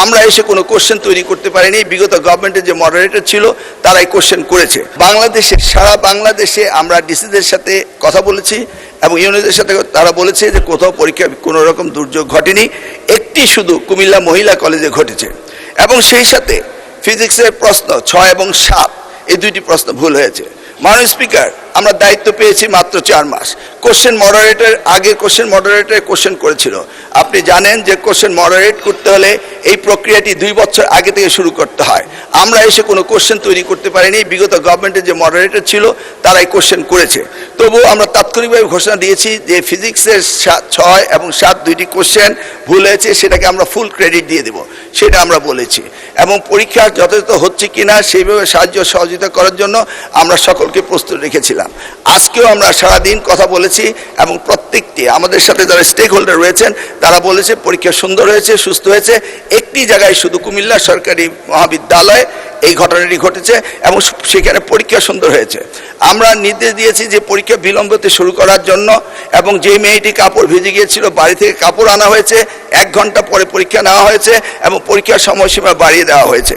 আমরা এসে কোনো কোশ্চেন তৈরি করতে পারিনি। বিগত গভর্নমেন্টের যে মডারেটর ছিল তারাই কোশ্চেন করেছে। বাংলাদেশে, সারা বাংলাদেশে আমরা ডিসিদের সাথে কথা বলেছি এবং ইউনিয়নের সাথে তারা বলেছে যে কোথাও পরীক্ষা কোনো রকম দুর্যোগ ঘটেনি, একটি শুধু কুমিল্লা মহিলা কলেজে ঘটেছে। এবং সেই সাথে ফিজিক্সের প্রশ্ন 6 এবং 7 এই দুইটি প্রশ্ন ভুল হয়েছে। মাননীয় স্পিকার, আমরা দায়িত্ব পেয়েছি মাত্র 4 মাস। কোশ্চেন মডারেটর আগে কোশ্চেন মডারেটর কোশ্চেন করেছিল। আপনি জানেন যে কোশ্চেন মডারেট করতে হলে এই প্রক্রিয়াটি 2 বছর আগে থেকে শুরু করতে হয়। আমরা এসে কোনো কোশ্চেন তৈরি করতে পারিনি। বিগত গভর্নমেন্টের যে মডারেটর ছিল তারাই কোশ্চেন করেছে। তবুও আমরা তাৎক্ষণিকভাবে ঘোষণা দিয়েছি যে ফিজিক্সের 6 এবং 7 দুইটি কোশ্চেন ভুল হয়েছে, সেটাকে আমরা ফুল ক্রেডিট দিয়ে দেব, সেটা আমরা বলেছি। এবং পরীক্ষা যথাযথ হচ্ছে কিনা সেইভাবে সাহায্য সহযোগিতা করার জন্য আমরা সকলকে প্রস্তুত রেখেছিলাম। আজকেও আমরা সারাদিন কথা বলেছি এবং প্রত্যেকটি আমাদের সাথে যারা স্টেক হোল্ডার রয়েছেন তারা বলেছে পরীক্ষা সুন্দর হয়েছে, সুস্থ হয়েছে। একটি জায়গায় শুধু কুমিল্লা সরকারি মহাবিদ্যালয়ে এই ঘটনাটি ঘটেছে এবং সেখানে পরীক্ষা সুন্দর হয়েছে। আমরা নির্দেশ দিয়েছি যে পরীক্ষা বিলম্বতে শুরু করার জন্য, এবং যে মেয়েটি কাপড় ভিজে গিয়েছিল বাড়ি থেকে কাপড় আনা হয়েছে, 1 ঘন্টা পরে পরীক্ষা নেওয়া হয়েছে এবং পরীক্ষার সময়সীমা বাড়িয়ে দেওয়া হয়েছে।